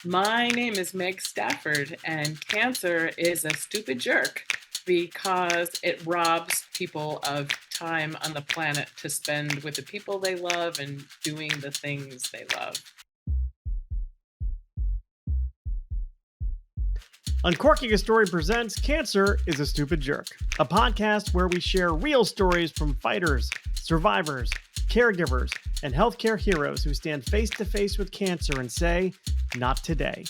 My name is Meg Stafford, and cancer is a stupid jerk because it robs people of time on the planet to spend with the people they love and doing the things they love. Uncorking a Story presents Cancer is a Stupid Jerk, a podcast where we share real stories from fighters, survivors, caregivers, and healthcare heroes who stand face to face with cancer and say, not today.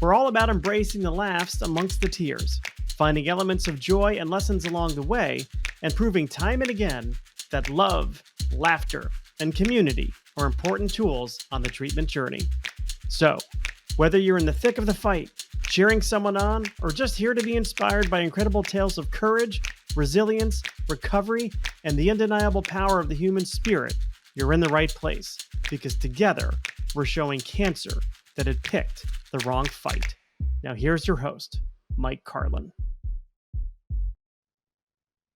We're all about embracing the laughs amongst the tears, finding elements of joy and lessons along the way, and proving time and again that love, laughter, and community are important tools on the treatment journey. So, whether you're in the thick of the fight, cheering someone on, or just here to be inspired by incredible tales of courage, resilience, recovery, and the undeniable power of the human spirit, you're in the right place because together we're showing cancer that it picked the wrong fight. Now, here's your host, Mike Carlin.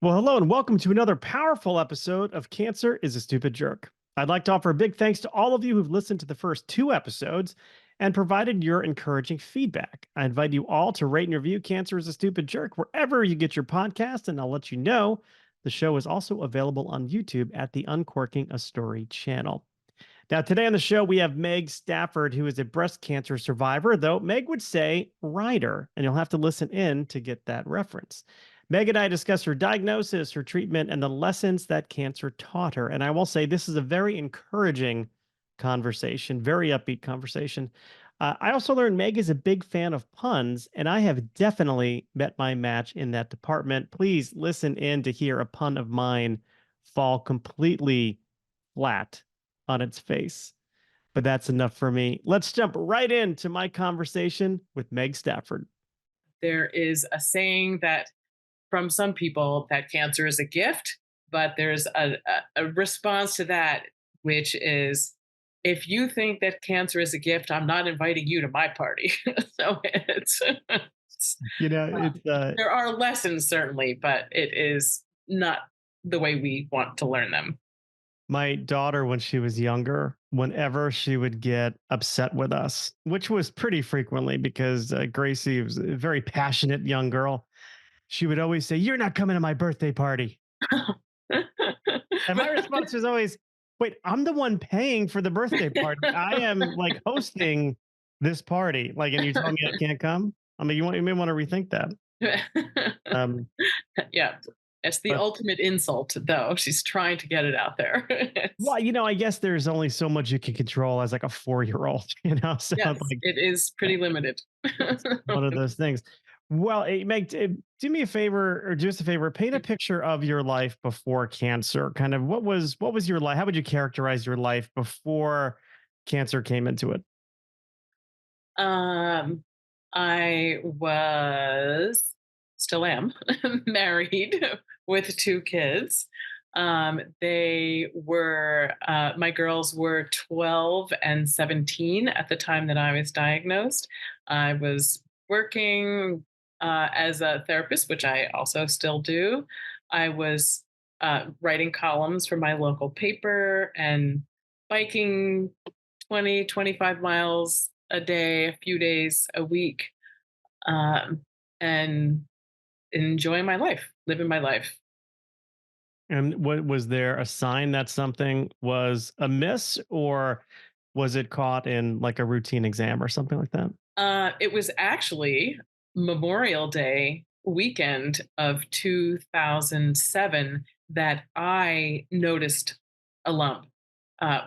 Well, hello, and welcome to another powerful episode of Cancer is a Stupid Jerk. I'd like to offer a big thanks to all of you who've listened to the first two episodes and provided your encouraging feedback. I invite you all to rate and review Cancer is a Stupid Jerk wherever you get your podcast, and I'll let you know the show is also available on YouTube at the Uncorking a Story channel. Now, today on the show, we have Meg Stafford, who is a breast cancer survivor, though Meg would say writer, and you'll have to listen in to get that reference. Meg and I discuss her diagnosis, her treatment, and the lessons that cancer taught her. And I will say this is a very encouraging conversation, very upbeat conversation. I also learned Meg is a big fan of puns, and I have definitely met my match in that department. Please listen in to hear a pun of mine fall completely flat on its face. But that's enough for me. Let's jump right into my conversation with Meg Stafford. There is a saying that from some people that cancer is a gift, but there's a response to that, which is if you think that cancer is a gift, I'm not inviting you to my party. So You know, there are lessons certainly, but it is not the way we want to learn them. my daughter, when she was younger, whenever she would get upset with us, which was pretty frequently because Gracie was a very passionate young girl, she would always say, "You're not coming to my birthday party." And my response was always, "Wait, I'm the one paying for the birthday party. I am like hosting this party. Like, and you tell me I can't come? I mean, you may want to rethink that." Um, Yeah, it's the but ultimate insult, though. She's trying to get it out there. well, I guess there's only so much you can control as like a 4-year-old, So Yes, like it is pretty limited. it's one of those things. Well, Meg, do me a favor, or do us a favor, paint a picture of your life before cancer. Kind of what was your life? How would you characterize your life before cancer came into it? Um, I was, still am, married with two kids. My girls were 12 and 17 at the time that I was diagnosed. I was working as a therapist, which I also still do. I was writing columns for my local paper and biking 20, 25 miles a day, a few days a week, um, and enjoying my life, living my life. And what was there a sign that something was amiss, or was it caught in like a routine exam or something like that? It was actually Memorial Day weekend of 2007 that I noticed a lump,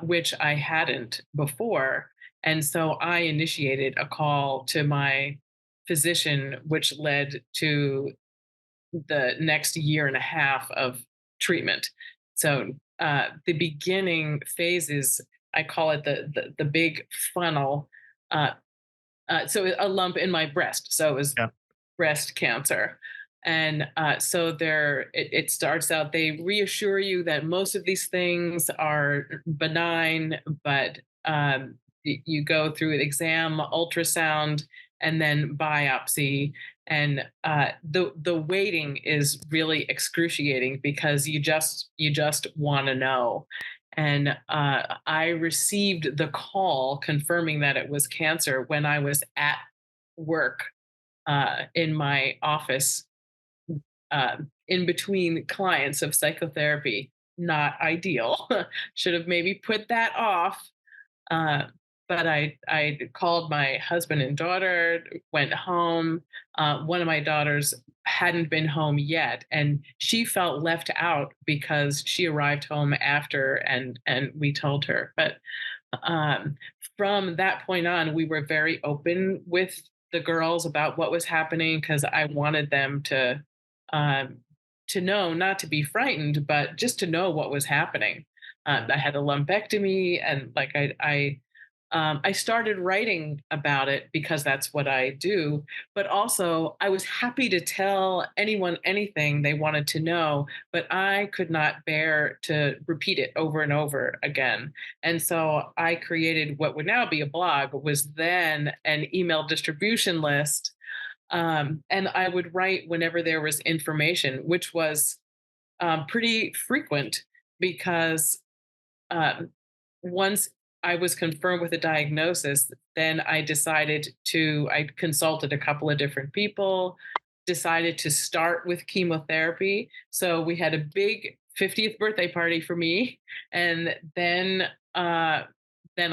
which I hadn't before. And so I initiated a call to my physician, which led to the next year and a half of treatment. So the beginning phases, I call it the big funnel. Uh, so a lump in my breast. So it was Yeah. breast cancer. And so it starts out, they reassure you that most of these things are benign, but you go through an exam, ultrasound, and then biopsy. And the waiting is really excruciating because you just want to know. And I received the call confirming that it was cancer when I was at work in my office in between clients of psychotherapy. Not ideal. Should have maybe put that off. Uh, but I called my husband and daughter, went home. One of my daughters hadn't been home yet, and she felt left out because she arrived home after, and we told her. But um, from that point on, we were very open with the girls about what was happening because I wanted them um, to know, not to be frightened, but just to know what was happening. Yeah. I had a lumpectomy, and like I started writing about it because that's what I do. But also, I was happy to tell anyone anything they wanted to know, but I could not bear to repeat it over and over again. And so I created what would now be a blog, was then an email distribution list. And I would write whenever there was information, which was pretty frequent because um, once I was confirmed with a diagnosis, then I consulted a couple of different people, decided to start with chemotherapy. So we had a big 50th birthday party for me. And then I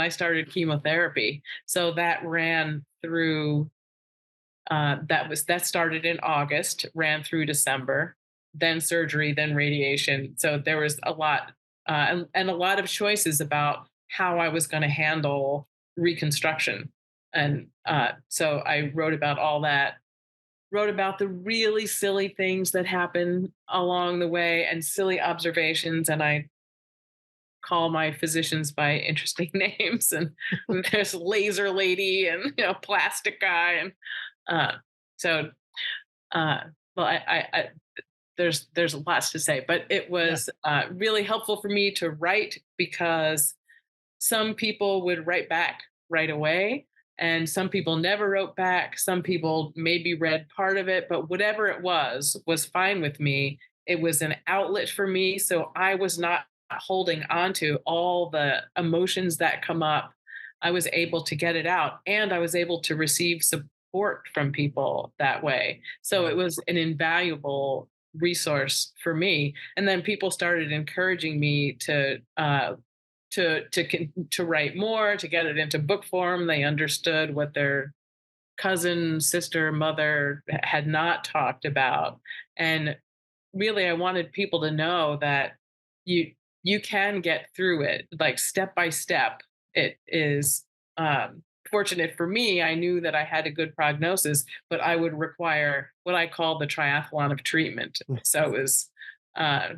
started chemotherapy. So that ran through that started in August, ran through December, then surgery, then radiation. So there was a lot and a lot of choices about how I was going to handle reconstruction. And so I wrote about all that. Wrote about the really silly things that happen along the way and silly observations. And I call my physicians by interesting names. And there's laser lady and plastic guy and uh, so uh, well, I there's lots to say, but it Yeah. was really helpful for me to write because some people would write back right away, and some people never wrote back. Some people maybe read part of it, but whatever it was fine with me. It was an outlet for me, so I was not holding on to all the emotions that come up. I was able to get it out, and I was able to receive support from people that way. So Yeah. it was an invaluable resource for me. And then people started encouraging me to write more, to get it into book form. They understood what their cousin, sister, mother had not talked about. And really I wanted people to know that you you can get through it, like step by step. It is fortunate for me, I knew that I had a good prognosis, but I would require what I call the triathlon of treatment. So it was uh,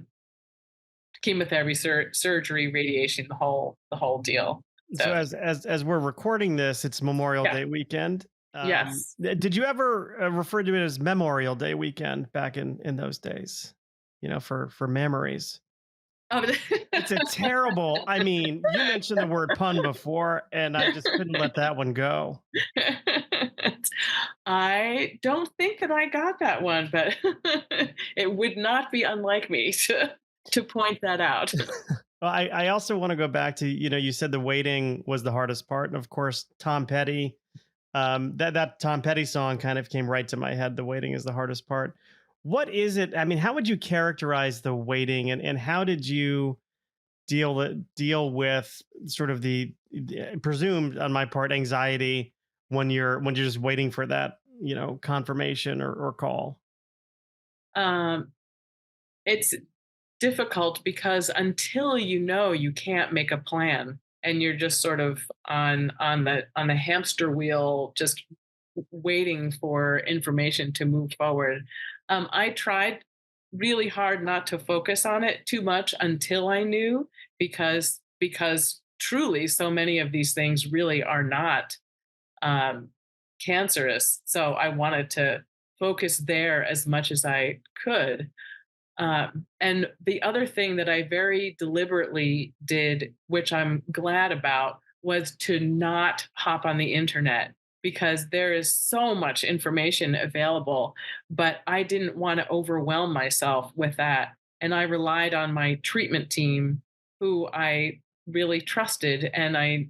chemotherapy, surgery, radiation, the whole deal. So So as we're recording this, it's Memorial yeah, Day weekend. yes. Did you ever refer to it as Memorial Day weekend back in those days? You know, for memories. Oh, It's a terrible. I mean, you mentioned the word pun before, and I just couldn't let that one go. I don't think that I got that one, but it would not be unlike me to point that out. Well, I also want to go back to, you said the waiting was the hardest part, and of course, Tom Petty. That Tom Petty song kind of came right to my head. The waiting is the hardest part. What is it? I mean, how would you characterize the waiting, and how did you deal with sort of the presumed on my part anxiety when you're just waiting for that confirmation or call? Um, it's difficult because until you know, you can't make a plan, and you're just sort of on the hamster wheel, just waiting for information to move forward. I tried really hard not to focus on it too much until I knew, because truly so many of these things really are not um, cancerous. So I wanted to focus there as much as I could. And the other thing that I very deliberately did, which I'm glad about, was to not hop on the internet because there is so much information available. But I didn't want to overwhelm myself with that. And I relied on my treatment team who I really trusted, and I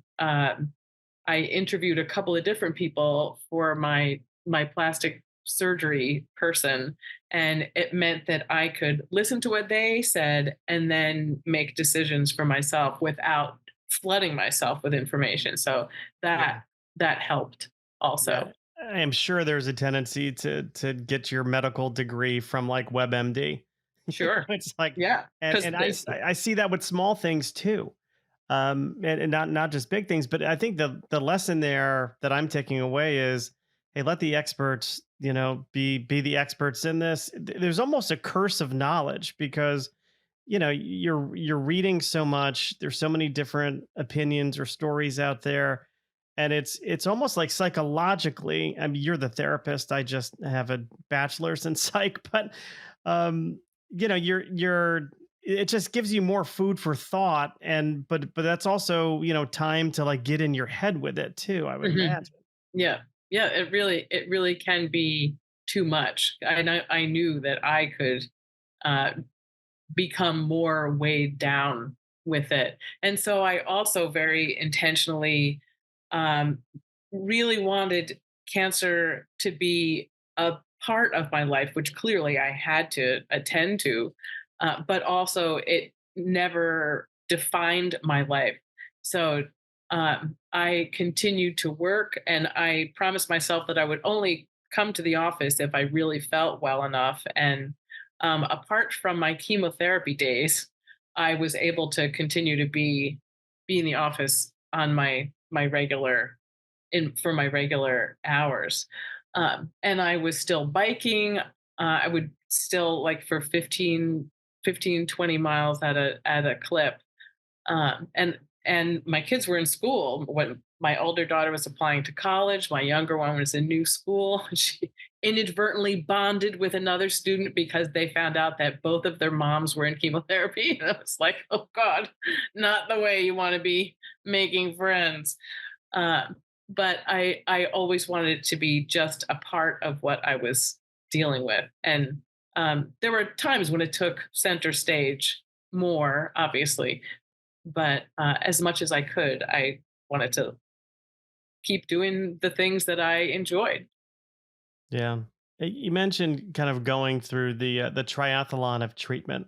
interviewed a couple of different people for my plastic surgery person, and it meant that I could listen to what they said and then make decisions for myself without flooding myself with information. So Yeah. that helped Yeah. also. I am sure there's a tendency to get your medical degree from like WebMD. Sure. It's like, Yeah. Because I see that with small things too. And not just big things, but I think the lesson there that I'm taking away is, hey, let the experts, be the experts in this. There's almost a curse of knowledge because you're reading so much. There's so many different opinions or stories out there, and it's almost like psychologically. I mean, you're the therapist. I just have a bachelor's in psych, but um, you're it just gives you more food for thought, and but that's also time to like get in your head with it too, I would Mhm. imagine. Yeah. Yeah, it really can be too much. I knew that I could uh become more weighed down with it. And so I also very intentionally um, really wanted cancer to be a part of my life, which clearly I had to attend to, but also it never defined my life. So I continued to work, and I promised myself that I would only come to the office if I really felt well enough. And apart from my chemotherapy days, I was able to continue to be in the office on my regular in for my regular hours. And I was still biking. I would still like for 20 miles at a clip. And my kids were in school when my older daughter was applying to college. My younger one was in new school. She inadvertently bonded with another student because they found out that both of their moms were in chemotherapy. And I was like, oh God, not the way you want to be making friends. Uh, but I always wanted it to be just a part of what I was dealing with. And there were times when it took center stage more, obviously, but as much as I could, I wanted to keep doing the things that I enjoyed. Yeah. You mentioned kind of going through the triathlon of treatment,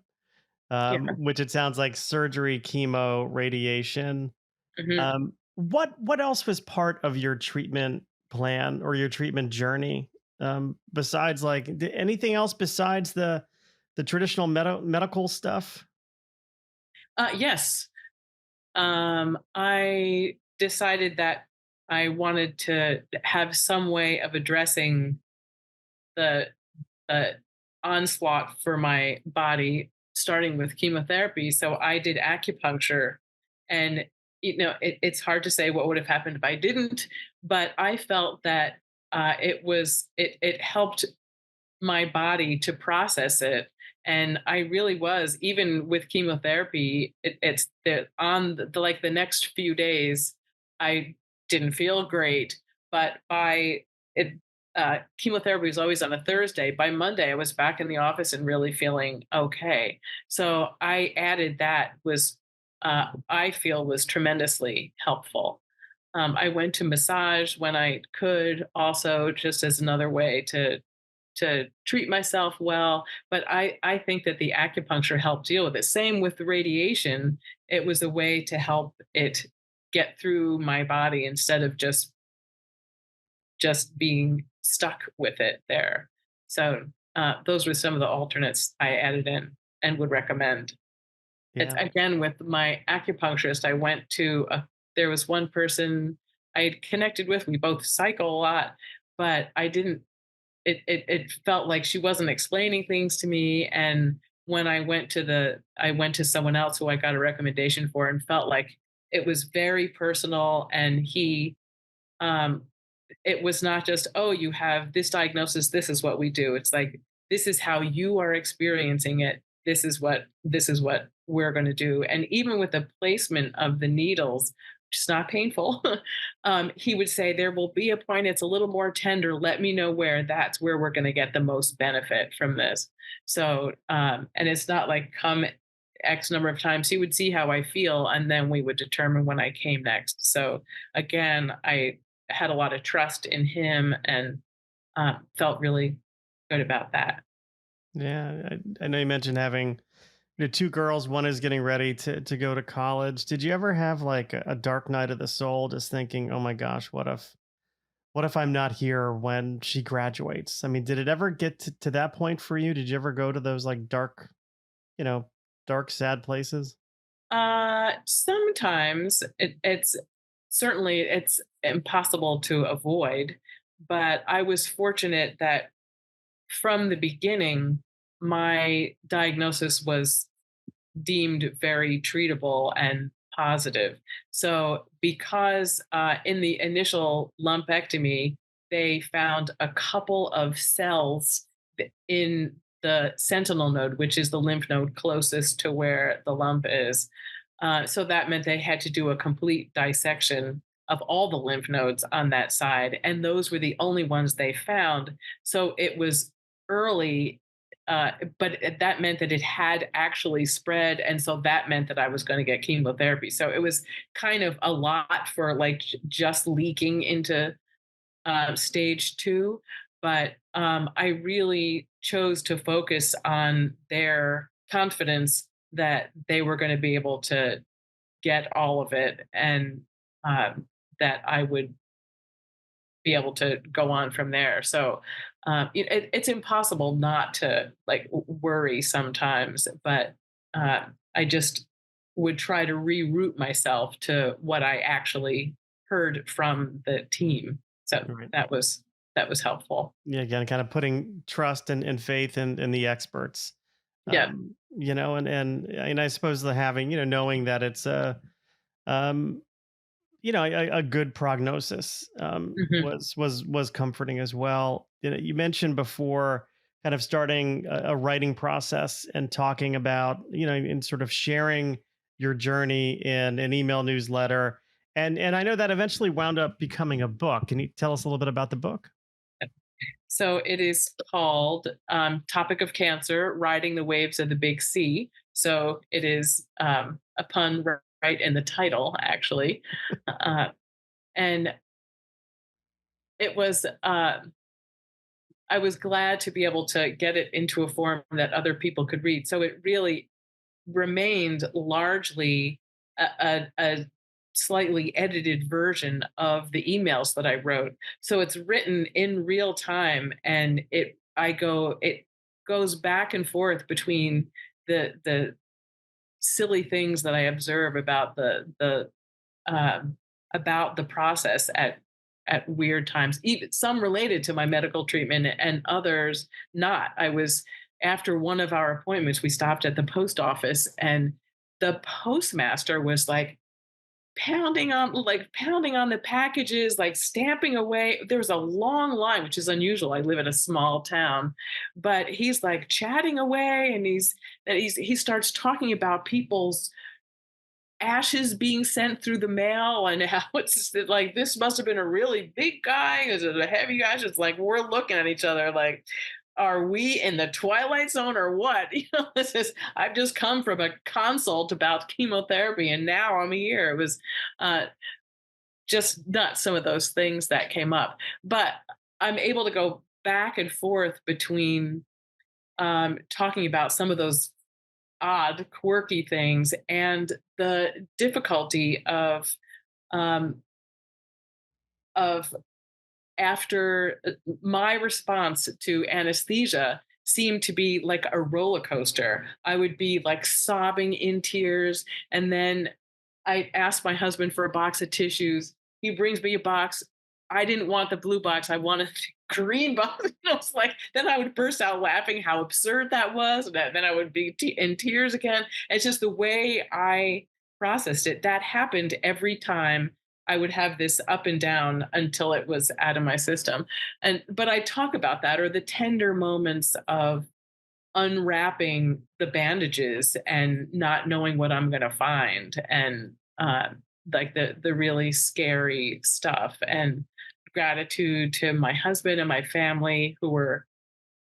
Yeah. which it sounds like surgery, chemo, radiation. Hmm. What else was part of your treatment plan or your treatment journey? Besides like anything else besides the traditional medical stuff? Yes. I decided that I wanted to have some way of addressing the the onslaught for my body, starting with chemotherapy. So I did acupuncture, and it's hard to say what would have happened if I didn't, but I felt that it helped my body to process it. And I really was, even with chemotherapy, it's on like the next few days I didn't feel great, but by it chemotherapy was always on a Thursday. By Monday I was back in the office and really feeling okay. So I added that was I feel was tremendously helpful. I went to massage when I could, also just as another way to treat myself well. But I think that the acupuncture helped deal with it. Same with the radiation. It was a way to help it get through my body instead of just being stuck with it there. So those were some of the alternates I added in and would recommend. It's Yeah. again with my acupuncturist. I went to there was one person I had connected with. We both cycle a lot, but I didn't it felt like she wasn't explaining things to me. And when I went to someone else who I got a recommendation for, and felt like it was very personal. And he um it was not just, oh, you have this diagnosis, this is what we do. It's like, this is how you are experiencing it, this is what we're going to do. And even with the placement of the needles, which is not painful, he would say there will be a point it's a little more tender, let me know where, that's where we're going to get the most benefit from this. So and it's not like come X number of times, he would see how I feel, and then we would determine when I came next. So again, I had a lot of trust in him and felt really good about that. Yeah, I know you mentioned having two girls. One is getting ready to go to college. Did you ever have like a dark night of the soul, just thinking, "Oh my gosh, what if I'm not here when she graduates?" I mean, did it ever get to that point for you? Did you ever go to those like dark, you know, dark, sad places? Sometimes it's certainly it's impossible to avoid, but I was fortunate that from the beginning, my diagnosis was deemed very treatable and positive. So, because in the initial lumpectomy, they found a couple of cells in the sentinel node, which is the lymph node closest to where the lump is. So that meant they had to do a complete dissection of all the lymph nodes on that side. And those were the only ones they found. So it was early, but that meant that it had actually spread. And so that meant that I was going to get chemotherapy. So it was kind of a lot for like just leaking into stage two. But I really chose to focus on their confidence that they were going to be able to get all of it and that I would be able to go on from there. So it's impossible not to like worry sometimes, but I just would try to reroute myself to what I actually heard from the team. So Right. that was helpful. Yeah, again, kind of putting trust and faith in the experts. Yeah. And I suppose the having, knowing that it's um, a good prognosis Hmm. was comforting as well. You mentioned before kind of starting a writing process and talking about, and sort of sharing your journey in an email newsletter. And I know that eventually wound up becoming a book. Can you tell us a little bit about the book? So it is called Topic of Cancer: Riding the Waves of the Big C. So it is a pun right in the title, actually. Uh, and it was, I was glad to be able to get it into a form that other people could read. So it really remained largely a slightly edited version of the emails that I wrote. So it's written in real time, and it goes back and forth between the silly things that I observe um, about the process at weird times, even some related to my medical treatment and others not. I was After one of our appointments, we stopped at the post office, and the postmaster was pounding on the packages, like stamping away. There was a long line, which is unusual. I live in a small town, but he's like chatting away, and he starts talking about people's ashes being sent through the mail and how it's just like this must have been a really big guy. Is it a heavy ash? It's like we're looking at each other like, are we in the twilight zone or what? This is I've just come from a consult about chemotherapy and now I'm here. It was uh, just nuts, some of those things that came up. But I'm able to go back and forth between talking about some of those odd, quirky things and the difficulty um, of after my response to anesthesia seemed to be like a roller coaster. I would be like sobbing in tears, and then I asked my husband for a box of tissues. He brings me a box. I didn't want the blue box. I wanted the green box. I was like, then I would burst out laughing how absurd that was. And then I would be in tears again. It's just the way I processed it. That happened every time I would have this up and down until it was out of my system. But I talk about that, or the tender moments of unwrapping the bandages and not knowing what I'm going to find, and like the really scary stuff, and gratitude to my husband and my family who were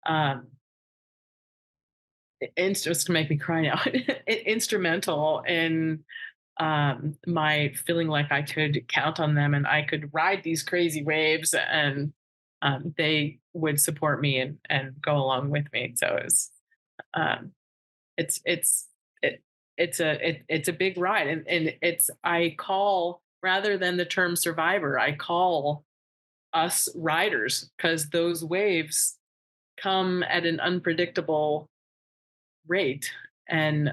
um, Just to make me cry now, instrumental in my feeling like I could count on them and I could ride these crazy waves, and they would support me and go along with me. So um, it's it, it's a big ride, and it's I call rather than the term survivor, I call us riders because those waves come at an unpredictable rate, and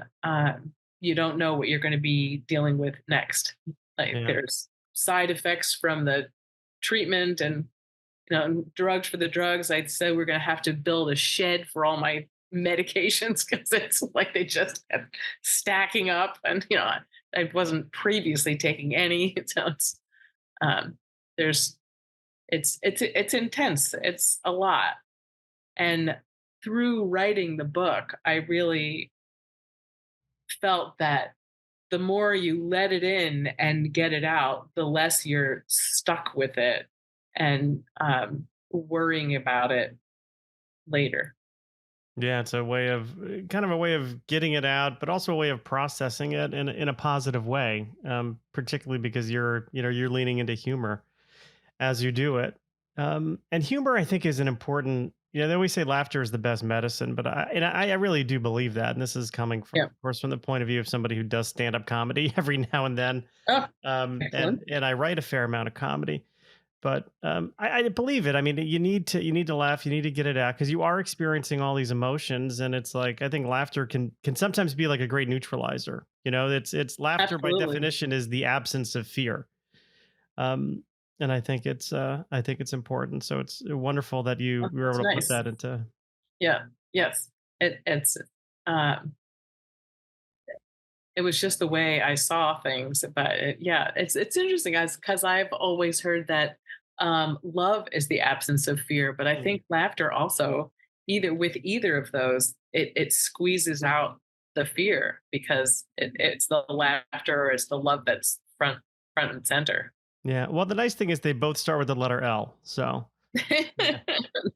you don't know what you're going to be dealing with next. Like Yeah. there's side effects from the treatment, and drugs for the drugs. I'd say we're going to have to build a shed for all my medications because it's like they just kept stacking up, and I wasn't previously taking any. So um, there's it's intense. It's a lot, and through writing the book, I really felt that the more you let it in and get it out, the less you're stuck with it and worrying about it later. Yeah, it's a way of kind of a way of getting it out, but also a way of processing it in a positive way. Particularly because you're leaning into humor as you do it. And humor, I think, is an important. They always say laughter is the best medicine, but I really do believe that. And this is coming from, Yeah. of course, from the point of view of somebody who does stand up comedy every now and then, Oh, and excellent. I write a fair amount of comedy. But I believe it. I mean, you need to laugh, you need to get it out because you are experiencing all these emotions, and it's like I think laughter can sometimes be like a great neutralizer. It's laughter by Absolutely. definition is the absence of fear. Um, and I think it's important. So it's wonderful that you Oh, were that's able to put nice. that into. Yeah. Yes. Um, it was just the way I saw things. But yeah, it's interesting as because I've always heard that love is the absence of fear, but I Mm. think laughter also, either of those, it squeezes out the fear because it's the laughter or it's the love that's front and center. Yeah. Well, the nice thing is they both start with the letter L. So yeah,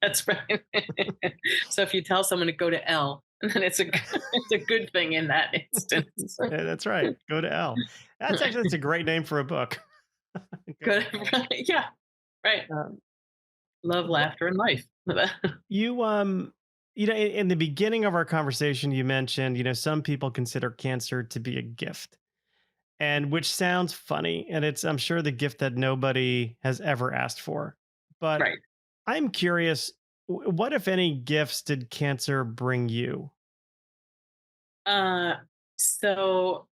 That's right. So if you tell someone to go to L, then it's a good thing in that instance. Yeah, that's right. Go to L. That's a great name for a book. Go to Good. L. Right. Yeah. Right. Um, Love, laughter, and life. You in the beginning of our conversation you mentioned, some people consider cancer to be a gift. And which sounds funny, and it's I'm sure the gift that nobody has ever asked for. But Right. I'm curious, what if any gifts did cancer bring you? Uh, so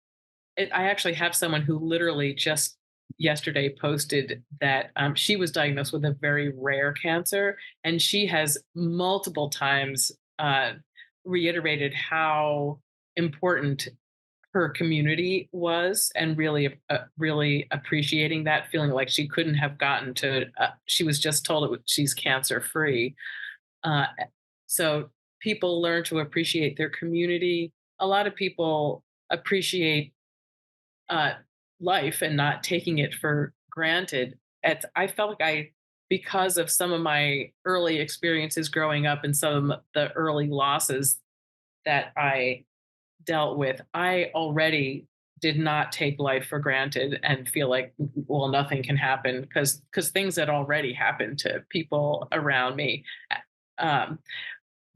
I actually have someone who literally just yesterday posted that she was diagnosed with a very rare cancer, and she has multiple times reiterated how important her community was, and really appreciating that, feeling like she couldn't have gotten to. She was just told she's cancer free, uh, so people learn to appreciate their community. A lot of people appreciate uh, life and not taking it for granted. I felt like because of some of my early experiences growing up and some of the early losses that I dealt with, I already did not take life for granted and feel like, well, nothing can happen because things had already happened to people around me. Um,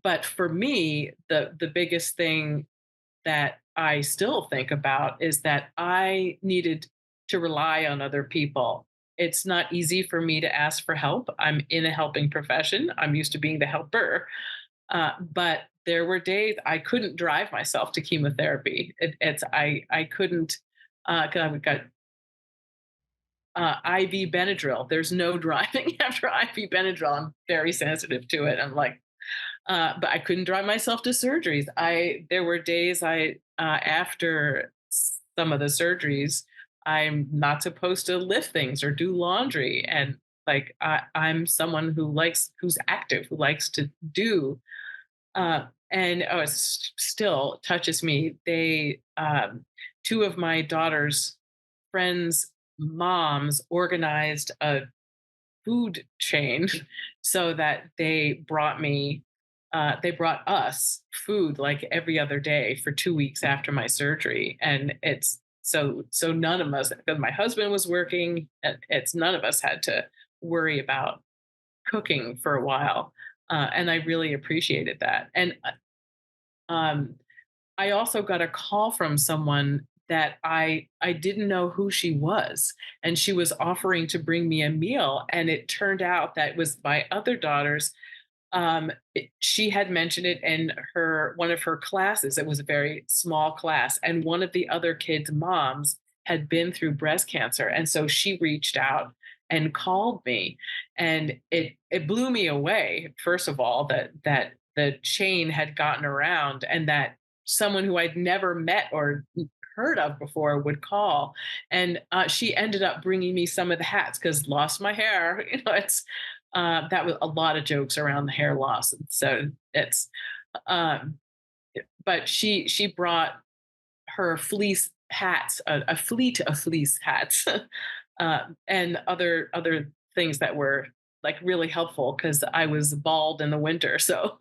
but for me, the biggest thing that I still think about is that I needed to rely on other people. It's not easy for me to ask for help. I'm in a helping profession. I'm used to being the helper. But there were days I couldn't drive myself to chemotherapy. I couldn't because I got IV Benadryl. There's no driving after IV Benadryl. I'm very sensitive to it. I'm like, but I couldn't drive myself to surgeries. I There were days after some of the surgeries, I'm not supposed to lift things or do laundry, and like I'm someone who's active, who likes to do. And oh, it still touches me. Two of my daughter's friends' moms organized a food chain so that they brought me they brought us food like every other day for 2 weeks after my surgery, and so none of us, because my husband was working, it's none of us had to worry about cooking for a while, and I really appreciated that. And um, I also got a call from someone that I didn't know who she was, and she was offering to bring me a meal, and it turned out that it was my other daughter's. She had mentioned it in her one of her classes. It was a very small class, and one of the other kids' moms had been through breast cancer, and so she reached out and called me, and it blew me away. First of all, that the chain had gotten around, and that someone who I'd never met or heard of before would call, and she ended up bringing me some of the hats because lost my hair. It's that was a lot of jokes around the hair loss. And so it's, um, but she brought her fleece hats, a fleet of fleece hats, and other things that were like really helpful because I was bald in the winter. So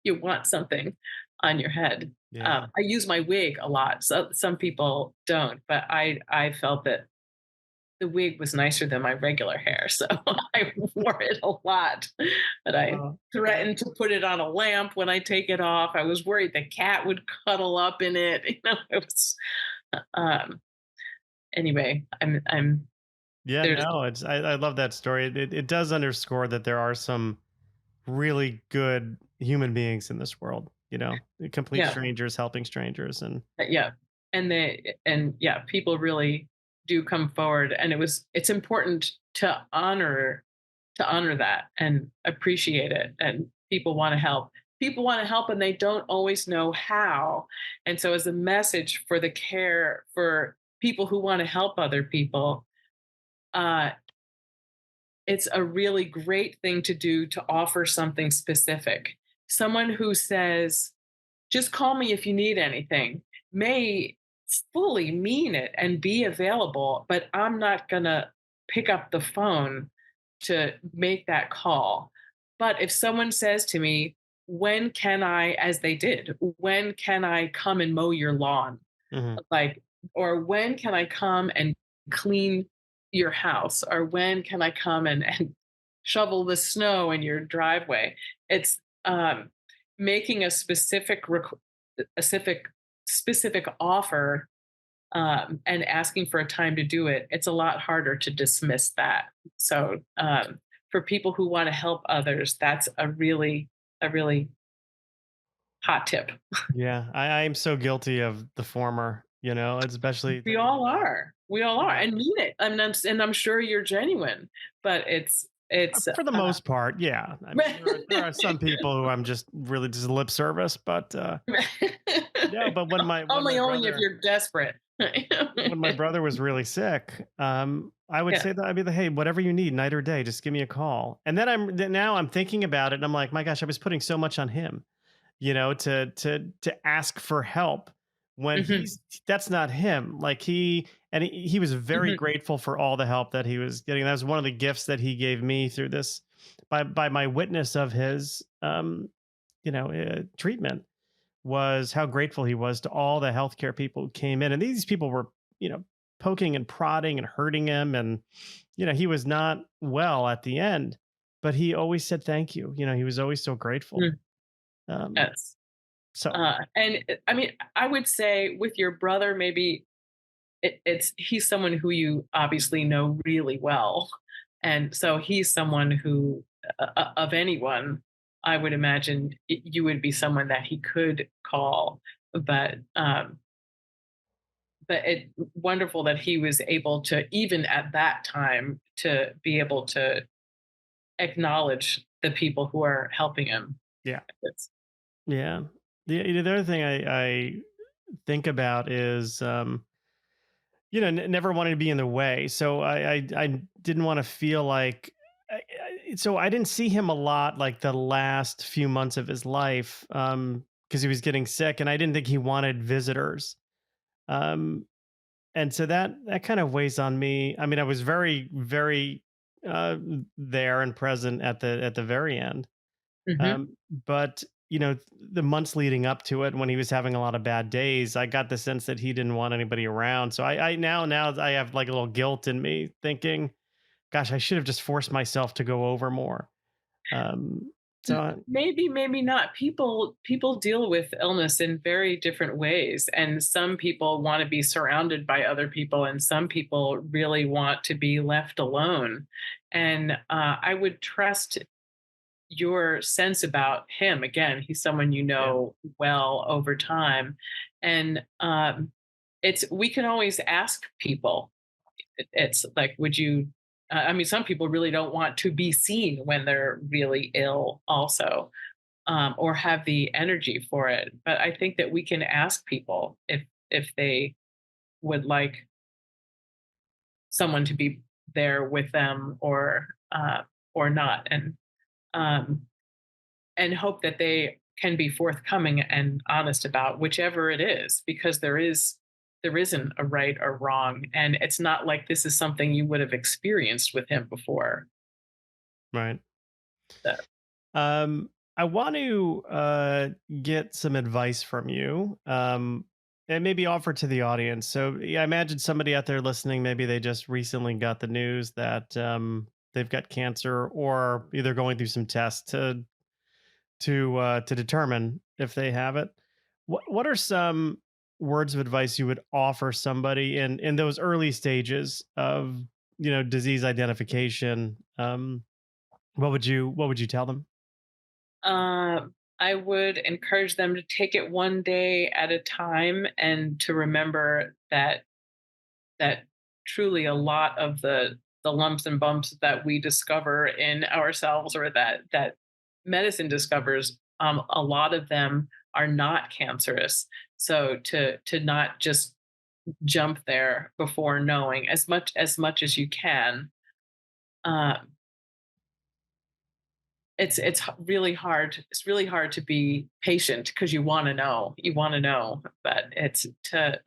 you want something on your head. Yeah. I use my wig a lot. So some people don't, but I felt that the wig was nicer than my regular hair, so I wore it a lot. But I Well, threatened to put it on a lamp when I take it off. I was worried the cat would cuddle up in it. It was um anyway, I'm yeah, there's no, I love that story. It does underscore that there are some really good human beings in this world, complete yeah, strangers helping strangers. And yeah. And yeah, people really do come forward, and it's important to honor that and appreciate it, and people want to help and they don't always know how. And so as a message for the care for people who want to help other people, uh, it's a really great thing to do to offer something specific. Someone who says, just call me if you need anything, may fully mean it and be available, but I'm not going to pick up the phone to make that call. But if someone says to me, when can I, as they did, when can I come and mow your lawn? mhm. Like, or when can I come and clean your house? Or when can I come and shovel the snow in your driveway? It's making a a specific offer, and asking for a time to do it. It's a lot harder to dismiss that. So for people who want to help others, that's a really hot tip. Yeah, I'm so guilty of the former, especially We all are. We all are, yeah. and mean it. And I'm sure you're genuine, but it's For the most part, yeah. I mean, there are some people who I'm just really just lip service, but no. But only if you're desperate. when my brother was really sick, I would Yeah. say that I'd be like, "Hey, whatever you need, night or day, just give me a call." And then now I'm thinking about it, and I'm like, "My gosh, I was putting so much on him." To ask for help when Mhm, that's not him. Like he was very mhm, grateful for all the help that he was getting. That was one of the gifts that he gave me through this by my witness of his treatment was how grateful he was to all the healthcare people who came in. And these people were, you know, poking and prodding and hurting him. And, he was not well at the end, but he always said thank you. He was always so grateful. mm, Um, yes. so And I mean, I would say with your brother, maybe it's he's someone who you obviously know really well, and so he's someone who, of anyone, I would imagine you would be someone that he could call. But it wonderful that he was able to, even at that time, to be able to acknowledge the people who are helping him. yeah. It's, Yeah. The other thing I think about is, never wanted to be in the way. So I didn't want to feel like, so I didn't see him a lot like the last few months of his life, because he was getting sick and I didn't think he wanted visitors. Um, and so that kind of weighs on me. I mean, I was very, very, uh, there and present at the very end. mhm. But the months leading up to it when he was having a lot of bad days, I got the sense that he didn't want anybody around. So I now I have like a little guilt in me thinking, gosh, I should have just forced myself to go over more. Um, so Maybe, maybe not. People deal with illness in very different ways, and some people want to be surrounded by other people, and some people really want to be left alone. And I would trust your sense about him. Again, he's someone you yeah, know well over time, and it's we can always ask people. It's like, would you? I mean, some people really don't want to be seen when they're really ill, also, or have the energy for it. But I think that we can ask people if they would like someone to be there with them, or not, um, and hope that they can be forthcoming and honest about whichever it is, because there isn't a right or wrong, and it's not like this is something you would have experienced with him before. right. So, I want to get some advice from you, and maybe offer to the audience. So, yeah, I imagine somebody out there listening, maybe they just recently got the news that they've got cancer, or either going through some tests to determine if they have it. What are some words of advice you would offer somebody in those early stages of disease identification? What would you tell them? uh, I would encourage them to take it one day at a time, and to remember that truly a lot of the lumps and bumps that we discover in ourselves, or that medicine discovers, a lot of them are not cancerous. So to not just jump there before knowing, as much as you can. uh, really hard. It's really hard to be patient, because you want to know, but it's to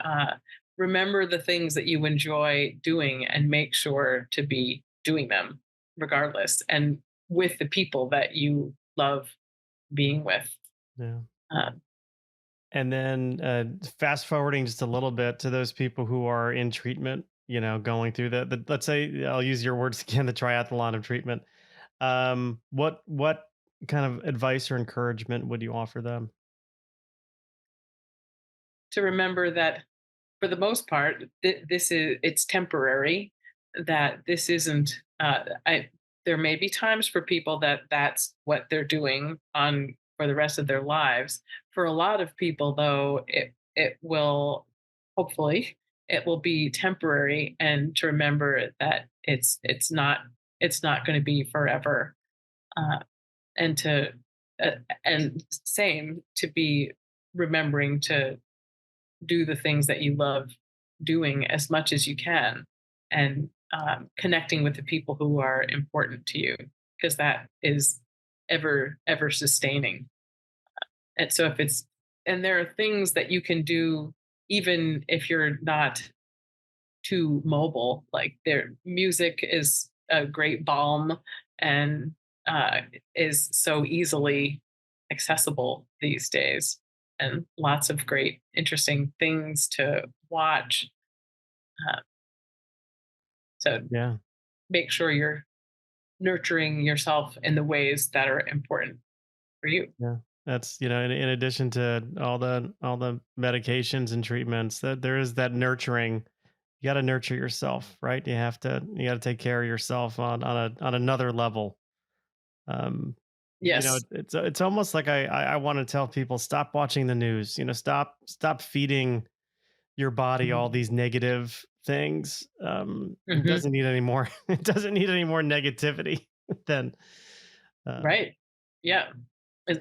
remember the things that you enjoy doing, and make sure to be doing them regardless, and with the people that you love being with. Yeah. um, And then fast forwarding just a little bit to those people who are in treatment, going through the let's say, I'll use your words again, the triathlon of treatment. What kind of advice or encouragement would you offer them? to remember that, for the most part, this is it's temporary. That this isn't. There may be times for people that that's what they're doing on for the rest of their lives. For a lot of people, though, it will, hopefully, it will be temporary, and to remember that it's not going to be forever. uh, and to uh, and same, to be remembering to do the things that you love doing as much as you can, and connecting with the people who are important to you, because that is ever sustaining. And so if it's and there are things that you can do even if you're not too mobile. Like, their music is a great balm, and uh, is so easily accessible these days, and lots of great, interesting things to watch. Uh, so Yeah. make sure you're nurturing yourself in the ways that are important for you. Yeah. That's, in addition to all the medications and treatments, that there is that nurturing. You got to nurture yourself, right? You got to take care of yourself on another level. Um, Yes. it's almost like I want to tell people, stop watching the news. Stop feeding your body all these negative things. It Hmm. doesn't need any more. It doesn't need any more negativity than. Uh, Right. Yeah.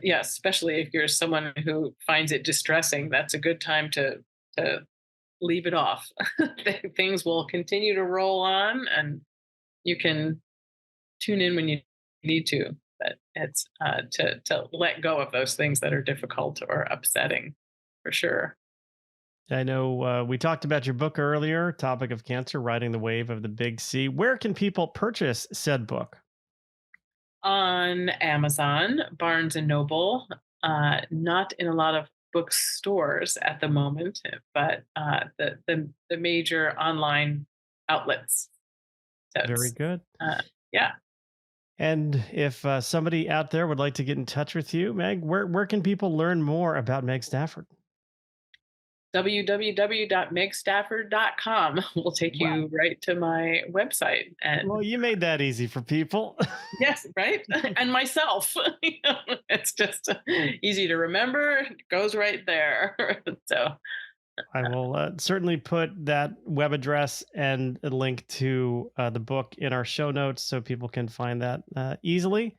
Yeah, especially if you're someone who finds it distressing, that's a good time to leave it off. Things will continue to roll on, and you can tune in when you need to. But it's to let go of those things that are difficult or upsetting, for sure. I know we talked about your book earlier, topic of cancer, riding the wave of the big C. Where can people purchase said book? On Amazon, Barnes and Noble, not in a lot of bookstores at the moment, but the major online outlets. So Very good. yeah. And if somebody out there would like to get in touch with you, Meg, where can people learn more about Meg Stafford? www.megstafford.com will take Wow. you right to my website. And Well, you made that easy for people. yes, right? And myself. It's just easy to remember, it goes right there. So, I will certainly put that web address and a link to the book in our show notes so people can find that easily.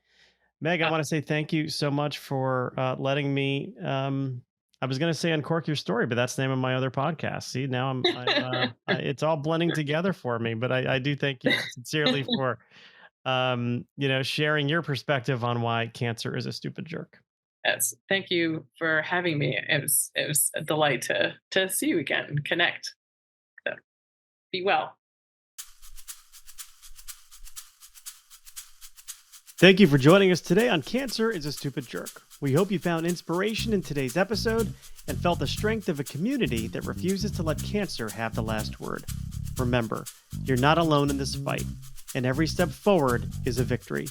Meg, I uh, want to say thank you so much for letting me. I was going to say uncork your story, but that's the name of my other podcast. See, now it's all blending together for me. But I do thank you sincerely for, sharing your perspective on why cancer is a stupid jerk. yes, thank you for having me. It was a delight to see you again and connect. So be well. Thank you for joining us today on Cancer is a Stupid Jerk. We hope you found inspiration in today's episode and felt the strength of a community that refuses to let cancer have the last word. Remember, you're not alone in this fight, and every step forward is a victory.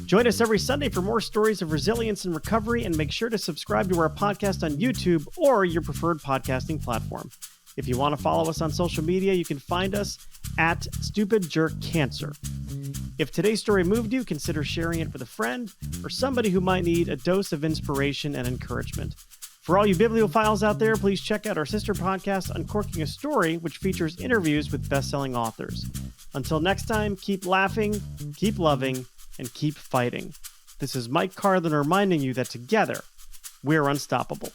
Join us every Sunday for more stories of resilience and recovery, and make sure to subscribe to our podcast on YouTube or your preferred podcasting platform. If you want to follow us on social media, you can find us at Stupid Jerk Cancer. If today's story moved you, consider sharing it with a friend or somebody who might need a dose of inspiration and encouragement. For all you bibliophiles out there, please check out our sister podcast, Uncorking a Story, which features interviews with best-selling authors. Until next time, keep laughing, keep loving, and keep fighting. This is Mike Carlin reminding you that together, we're unstoppable.